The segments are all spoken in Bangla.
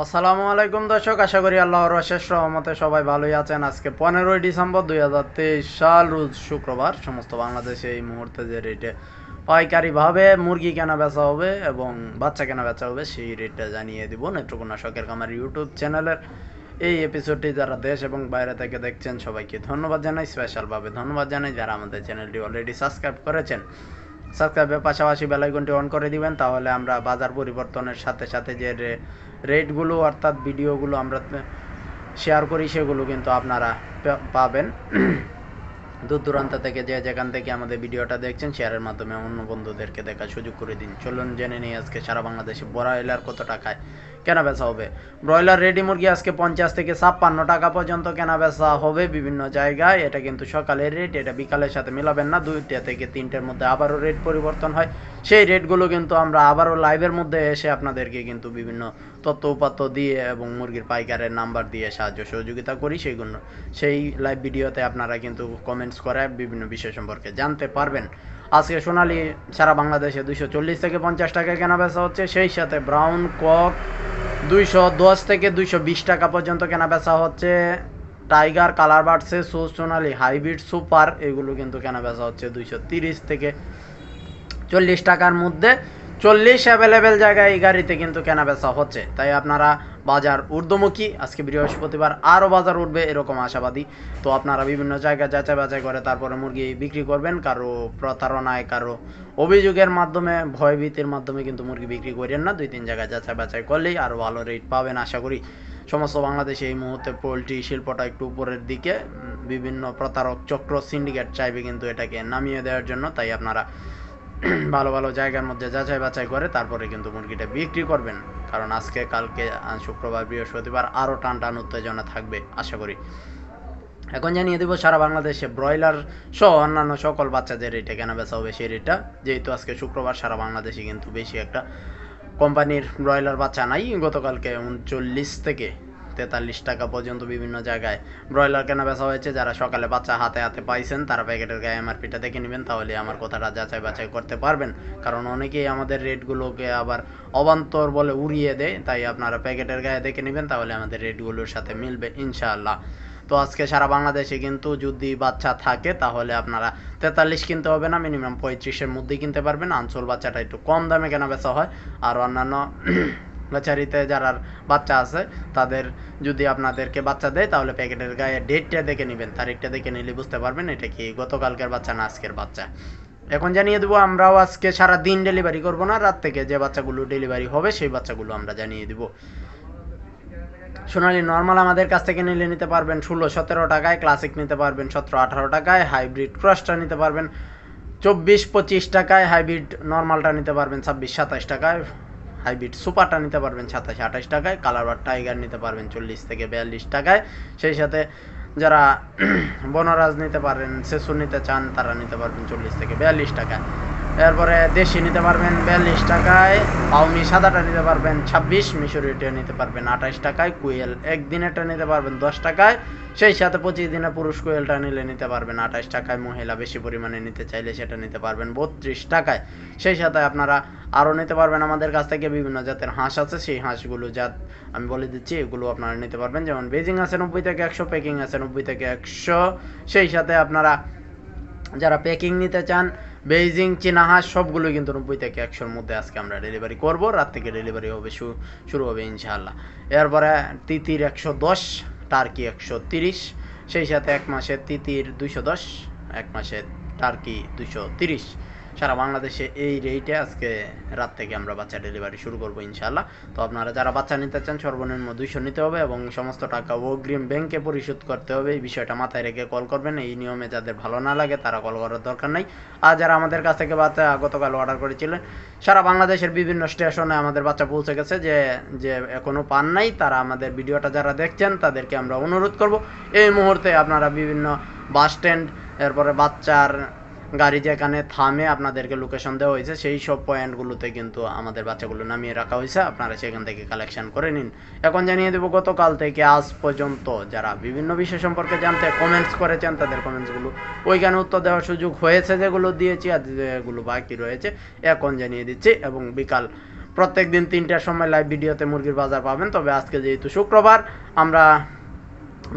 আসসালামু আলাইকুম দর্শক, আশা করি আল্লাহর অশেষ রহমতে সবাই ভালোই আছেন। আজকে 15ই ডিসেম্বর 2023 সাল, রোজ শুক্রবার। সমস্ত বাংলাদেশে এই মুহূর্তে যে রেটে পাইকারিভাবে মুরগি কেনা বেচা হবে এবং বাচ্চা কেনা বেচা হবে সেই রেটটা জানিয়ে দিব নেত্রকোনা শখের খামার ইউটিউব চ্যানেলের এই এপিসোডটি যারা দেশ এবং বাইরে থেকে দেখছেন সবাইকে ধন্যবাদ জানাই। স্পেশালভাবে ধন্যবাদ জানাই যারা আমাদের চ্যানেলটি অলরেডি সাবস্ক্রাইব করেছেন। সাবস্ক্রাইবের পাশাপাশি বেলাইকনটি অন করে দিবেন, তাহলে আমরা বাজার পরিবর্তনের সাথে সাথে যে রেটগুলো অর্থাৎ ভিডিওগুলো আমরা শেয়ার করি সেগুলো কিন্তু আপনারা পাবেন। দূর দূরান্ত থেকে যে যেখান থেকে আমাদের ভিডিওটা দেখছেন শেয়ারের মাধ্যমে অন্য বন্ধুদেরকে দেখার সুযোগ করে দিন। চলুন জেনে নিই আজকে সারা বাংলাদেশে ব্রয়লার কত টাকায় কেনা বেচা হবে। ব্রয়লার রেডি মুরগি আজকে 50 থেকে 56 টাকা পর্যন্ত কেনা বেচা হবে বিভিন্ন জায়গায়। এটা কিন্তু সকালের রেট, এটা বিকালের সাথে মিলাবেন না। 2টা থেকে 3টের মধ্যে আবারও রেট পরিবর্তন হয়। সেই রেটগুলো কিন্তু আমরা আবারও লাইভের মধ্যে এসে আপনাদেরকে কিন্তু বিভিন্ন তথ্য উপাত্ত দিয়ে এবং মুরগির পাইকারের নাম্বার দিয়ে সাহায্য সহযোগিতা করি। সেই লাইভ ভিডিওতে আপনারা কিন্তু কমেন্টস করে বিভিন্ন বিষয় সম্পর্কে জানতে পারবেন। আজকে সোনালী সারা বাংলাদেশে 240 থেকে 50 টাকায় কেনা বেচা হচ্ছে। সেই সাথে ব্রাউন কক 210 থেকে 220 টাকা পর্যন্ত কেনা বেচা হচ্ছে। টাইগার কালার বাড়ছে, সোনালী হাইব্রিড সুপার এগুলো কিন্তু কেনা বেচা হচ্ছে 230 থেকে 40 টাকার মধ্যে। 40 অ্যাভেলেবেল জায়গায় এই গাড়িতে কিন্তু কেনা বেচা হচ্ছে। তাই আপনারা বাজার ঊর্ধ্বমুখী, আজকে বৃহস্পতিবার আরও বাজার উঠবে এরকম আশাবাদী। তো আপনারা বিভিন্ন জায়গায় যাচাই বাছাই করে তারপরে মুরগি বিক্রি করবেন। কারো প্রতারণায়, কারো অভিযোগের মাধ্যমে, ভয়ভীতির মাধ্যমে কিন্তু মুরগি বিক্রি করেন না। 2-3 জায়গায় যাচাই বাছাই করলেই আরও ভালো রেট পাবেন আশা করি। সমস্ত বাংলাদেশে এই মুহূর্তে পোলট্রি শিল্পটা একটু উপরের দিকে। বিভিন্ন প্রতারক চক্র সিন্ডিকেট চাইবে কিন্তু এটাকে নামিয়ে দেওয়ার জন্য। তাই আপনারা ভালো ভালো জায়গার মধ্যে যাচাই বাছাই করে তারপরে কিন্তু মুরগিটা বিক্রি করবেন। কারণ আজকে, কালকে, শুক্রবার, বৃহস্পতিবার আরও টান টান উত্তেজনা থাকবে আশা করি। এখন জানিয়ে দেবো সারা বাংলাদেশে ব্রয়লার সহ অন্যান্য সকল বাচ্চাদের রেটে কেনা বেচা হবে সেই রেটটা। যেহেতু আজকে শুক্রবার, সারা বাংলাদেশে কিন্তু বেশি একটা কোম্পানির ব্রয়লার বাচ্চা নাই। গতকালকে 39 থেকে 43 টাকা পর্যন্ত বিভিন্ন জায়গায় ব্রয়লার কেনা বেচা হয়েছে। যারা সকালে বাচ্চা হাতে হাতে পাইছেন তারা প্যাকেটের গায়ে এমআরপিটা দেখে নেবেন, তাহলে আমার কথাটা যাচাই বাছাই করতে পারবেন। কারণ অনেকেই আমাদের রেটগুলোকে আবার অবান্তর বলে উড়িয়ে দেয়। তাই আপনারা প্যাকেটের গায়ে দেখে নেবেন, তাহলে আমাদের রেটগুলোর সাথে মিলবে ইনশাআল্লাহ। তো আজকে সারা বাংলাদেশে কিন্তু যদি বাচ্চা থাকে তাহলে আপনারা 43 কিনতে হবে না, মিনিমাম 35-এর মধ্যেই কিনতে পারবেন। আনসোল বাচ্চাটা একটু কম দামে কেনা বেচা হয়। আর অন্যান্য বেচারিতে যারা বাচ্চা আছে তাদের যদি আপনাদেরকে বাচ্চা দেয় তাহলে প্যাকেটের গায়ে ডেটটা দেখে নেবেন, তারিখটা দেখে নিলে বুঝতে পারবেন এটা কি গতকালকের বাচ্চা না আজকের বাচ্চা। এখন জানিয়ে দেবো, আমরাও আজকে সারা দিন ডেলিভারি করব না, রাত থেকে যে বাচ্চাগুলো ডেলিভারি হবে সেই বাচ্চাগুলো আমরা জানিয়ে দেবো। সোনালী নর্মাল আমাদের কাছ থেকে নিতে পারবেন 16-17 টাকায়, ক্লাসিক নিতে পারবেন 17-18 টাকায়, হাইব্রিড ক্রসটা নিতে পারবেন 24-25 টাকায়, হাইব্রিড নর্মালটা নিতে পারবেন 26-27 টাকায়, হাইব্রিড সুপারটা নিতে পারবেন 27-28 টাকায়, কালারবার টাইগার নিতে পারবেন 40 থেকে 42 টাকায়। সেই সাথে যারা বনরাজ নিতে পারেন, সেসুর নিতে চান তারা নিতে পারবেন 40 থেকে 42 টাকায়। এরপরে দেশি নিতে পারবেন 42 টাকায়, পাউনি সাদাটা নিতে পারবেন 26, মিশরীয়টা নিতে পারবেন 28 টাকায়, কুয়েল একদিনেরটা নিতে পারবেন 10 টাকায়। সেই সাথে 25 দিনে পুরুষ কোয়েলটা নিলে নিতে পারবেন 28 টাকায়, মহিলা বেশি পরিমাণে নিতে চাইলে সেটা নিতে পারবেন 32 টাকায়। সেই সাথে আপনারা আরও নিতে পারবেন আমাদের কাছ থেকে বিভিন্ন জাতের হাঁস আছে, সেই হাঁসগুলো জাত আমি বলে দিচ্ছি, এগুলো আপনারা নিতে পারবেন। যেমন বেজিং আছে 90 থেকে 100, পেকিং আছে 90 থেকে 100। সেই সাথে আপনারা যারা পেকিং নিতে চান, বেইজিং, চীনা হাঁস সবগুলোই কিন্তু 90 থেকে 100-র মধ্যে আজকে আমরা ডেলিভারি করব। রাত থেকে ডেলিভারি হবে, শুরু হবে ইনশাআল্লাহ। এরপরে তিতির 110, টার্কি 130। সেই সাথে 1 মাসের তিতির 210, 1 মাসের টার্কি 230। সারা বাংলাদেশে এই রেটে আজকে রাত থেকে আমরা বাচ্চা ডেলিভারি শুরু করব ইনশাআল্লাহ। তো আপনারা যারা বাচ্চা নিতে চান সর্বনিম্ন 200 নিতে হবে এবং সমস্ত টাকা অগ্রিম ব্যাংকে পরিশোধ করতে হবে। এই বিষয়টা মাথায় রেখে কল করবেন। এই নিয়মে যাদের ভালো না লাগে তারা কল করার দরকার নাই। আর যারা আমাদের কাছ থেকে বাচ্চা গতকাল অর্ডার করেছিলেন, সারা বাংলাদেশের বিভিন্ন স্টেশনে আমাদের বাচ্চা পৌঁছে গেছে। যে এখনও পান নাই তারা আমাদের ভিডিওটা যারা দেখছেন তাদেরকে আমরা অনুরোধ করব, এই মুহূর্তে আপনারা বিভিন্ন বাস স্ট্যান্ড, এরপরে বাচ্চার গাড়ি যেখানে থামে আপনাদেরকে লোকেশন দেওয়া হয়েছে সেই সব পয়েন্টগুলোতে কিন্তু আমাদের বাচ্চাগুলো নামিয়ে রাখা হয়েছে। আপনারা সেখান থেকে কালেকশন করে নিন। এখন জানিয়ে দেবো, গতকাল থেকে আজ পর্যন্ত যারা বিভিন্ন বিষয় সম্পর্কে জানতে কমেন্টস করেছেন তাদের কমেন্টসগুলো ওইখানে উত্তর দেওয়ার সুযোগ হয়েছে, যেগুলো দিয়েছি আর যেগুলো বাকি রয়েছে এখন জানিয়ে দিচ্ছি। এবং বিকাল প্রত্যেক দিন 3টার সময় লাইভ ভিডিওতে মুরগির বাজার পাবেন। তবে আজকে যেহেতু শুক্রবার আমরা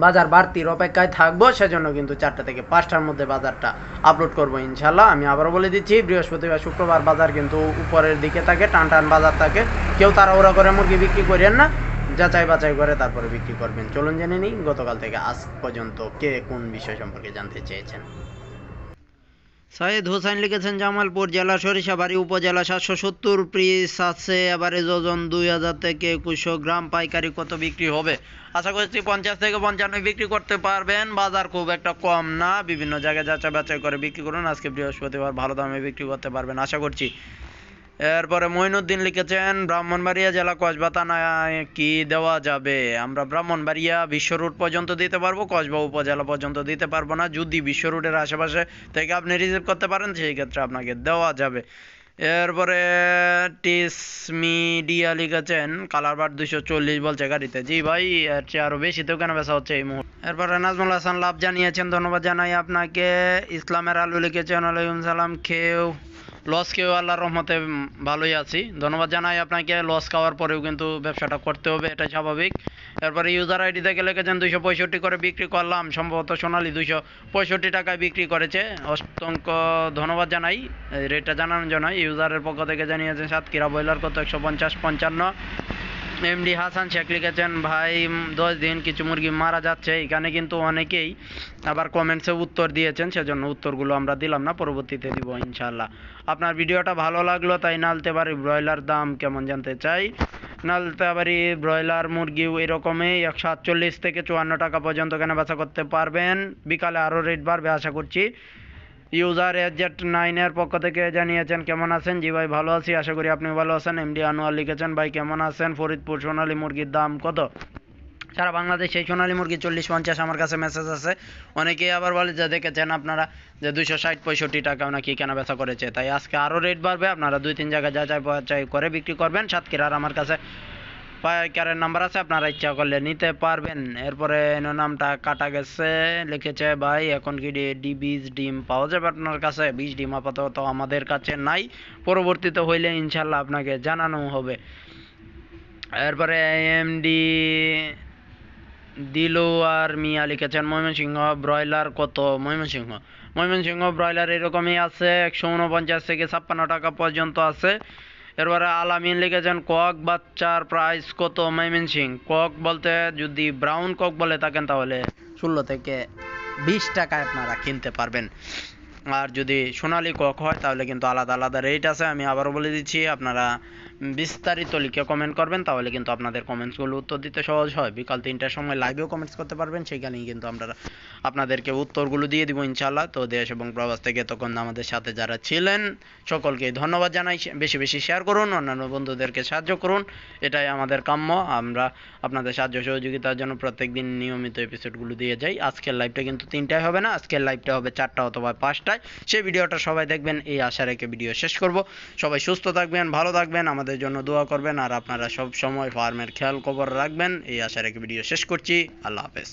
বাজার বাড়তির অপেক্ষায় থাকবো, সেজন্য কিন্তু 4টা থেকে 5টার মধ্যে বাজারটা আপলোড করবো ইনশাল্লাহ। আমি আবারও বলে দিচ্ছি, বৃহস্পতিবার শুক্রবার বাজার কিন্তু উপরের দিকে থাকে, টান টান বাজার থাকে। কেউ তাড়াহুড়া করে মুরগি বিক্রি করেন না, যাচাই বাছাই করে তারপরে বিক্রি করবেন। চলুন জেনে নিই গতকাল থেকে আজ পর্যন্ত কে কোন বিষয় সম্পর্কে জানতে চেয়েছেন। সাইদ হোসেন লিখেছেন জামালপুর জেলা সরিষাবাড়ি উপজেলা 770 পিস আছে, এবারে ওজন 2000 থেকে 2100 গ্রাম, পাইকারি কত বিক্রি হবে? আশা করছি 50 থেকে 55 বিক্রি করতে পারবেন। বাজার খুব একটা কম না, বিভিন্ন জায়গায় যাচাই বাছাই করে বিক্রি করুন। আজকে বৃহস্পতিবার ভালো দামে বিক্রি করতে পারবেন আশা করছি। এরপরে মঈনুদ্দিন লিখেছেন ব্রাহ্মণবাড়িয়া জেলা কসবা থানায় কি দেওয়া যাবে? আমরা ব্রাহ্মণবাড়িয়া বিশ্ব রোড পর্যন্ত দিতে পারবো, কসবা উপজেলা পর্যন্ত দিতে পারবো না। যদি বিশ্ব রোডের আশেপাশে থেকে আপনি রিসিভ করতে পারেন সেই ক্ষেত্রে আপনাকে দেওয়া যাবে। এরপরে টিস মিডিয়া লিখেছেন কালারবাট 240 বলছে গাড়িতে। জি ভাই, এর চেয়ে আরও বেশিতেও কেন বেচা হচ্ছে এই মুহূর্তে। এরপরে নাজমুল হাসান লাভ জানিয়েছেন, ধন্যবাদ জানাই আপনাকে। ইসলামের আলু লিখেছেন ওয়ালাইকুম সালাম, লস খেয়েও আল্লাহর রহমতে ভালোই আছি। ধন্যবাদ জানাই আপনাকে। লস খাওয়ার পরেও কিন্তু ব্যবসাটা করতে হবে, এটাই স্বাভাবিক। এরপরে ইউজার আইডি থেকে লিখেছেন 265 করে বিক্রি করলাম, সম্ভবত সোনালী 265 টাকায় বিক্রি করেছে। অসংখ্য ধন্যবাদ জানাই রেটটা জানানোর জন্য। ইউজারের পক্ষ থেকে জানিয়েছেন সাতক্ষীরা ব্রয়লার কত 150-55। এমডি হাসান শেখ লিখেছেন ভাই 10 দিন কিছু মুরগি মারা যাচ্ছে। এখানে কিন্তু অনেকেই আবার কমেন্টসে উত্তর দিয়েছেন, সেজন্য উত্তরগুলো আমরা দিলাম না, পরবর্তীতে দিব ইনশাল্লাহ। আপনার ভিডিওটা ভালো লাগলো তাই নালতেবাড়ি ব্রয়লার দাম কেমন জানতে চাই। নালতেবাড়ি ব্রয়লার মুরগিও এরকমই 148 থেকে 54 টাকা পর্যন্ত কেনা বেচা করতে পারবেন। বিকালে আরও রেট বাড়বে আশা করছি। ইউজার Z9 এর পক্ষ থেকে জানিয়েছেন কেমন আছেন? জি ভাই ভালো আছি, আশা করি আপনি ভালো আছেন। এমডি আনোয়ার লিখেছেন ভাই কেমন আছেন? ফরিদপুর সোনালী মুরগির দাম কত? সারা বাংলাদেশ এই সোনালী মুরগি 40-50 আমার কাছে মেসেজ আছে। অনেকেই আবার বলে যে দেখেছেন আপনারা যে 260-65 টাকা নাকি কেনা বেচা করেছে, তাই আজকে আরও রেট বাড়বে। আপনারা 2-3 জায়গায় যাচাই বাছাই করে বিক্রি করবেন। সাতক্ষীরার আমার কাছে পাইকারের নাম্বার আছে, আপনারা ইচ্ছা করলে নিতে পারবেন। এরপরে নামটা কাটা গেছে, লিখেছে ভাই এখন কি বীজ ডিম পাওয়া যাবে আপনার কাছে? বীজ ডিম আপাতত আমাদের কাছে নাই, পরবর্তীতে হইলে ইনশাল্লাহ আপনাকে জানানো হবে। এরপরে এমডি দিলোয়ার মিয়া লিখেছেন ময়মনসিংহ ব্রয়লার কত? ময়মনসিংহ ব্রয়লার এরকমই আছে, 149 থেকে 56 টাকা পর্যন্ত আছে। এরপরে আলামিন লিখেছেন কক বাচ্চার প্রাইস কত ময়মনসিংহ? কক বলতে যদি ব্রাউন কক বলে থাকেন তাহলে 16 থেকে 20 টাকায় আপনারা কিনতে পারবেন। আর যদি সোনালী কক হয় তাহলে কিন্তু আলাদা আলাদা রেট আছে। আমি আবারও বলে দিচ্ছি, আপনারা বিস্তারিত লিখে কমেন্ট করবেন, তাহলে কিন্তু আপনাদের কমেন্টসগুলো উত্তর দিতে সহজ হয়। বিকাল 3টার সময় লাইভেও কমেন্টস করতে পারবেন, সেখানেই কিন্তু আমরা আপনাদেরকে উত্তরগুলো দিয়ে দিব ইনশাল্লাহ। তো দেশ এবং প্রবাস থেকে তখন আমাদের সাথে যারা ছিলেন সকলকে ধন্যবাদ জানাই। বেশি বেশি শেয়ার করুন, অন্যান্য বন্ধুদেরকে সাহায্য করুন, এটাই আমাদের কাম্য। আমরা আপনাদের সাহায্য সহযোগিতার জন্য প্রত্যেক দিন নিয়মিত এপিসোডগুলো দিয়ে যাই। আজকের লাইভটা কিন্তু 3টায় হবে না, আজকের লাইভটা হবে 4টা অথবা 5টায়। সেই ভিডিওটা সবাই দেখবেন এই আশা রেখে ভিডিও শেষ করব। সবাই সুস্থ থাকবেন, ভালো থাকবেন, আমাদের জন্য দোয়া করবেন, আর আপনারা সব সময় ফার্মের খেয়াল খবর রাখবেন এই আশা রেখে ভিডিও শেষ করছি। আল্লাহ হাফেজ।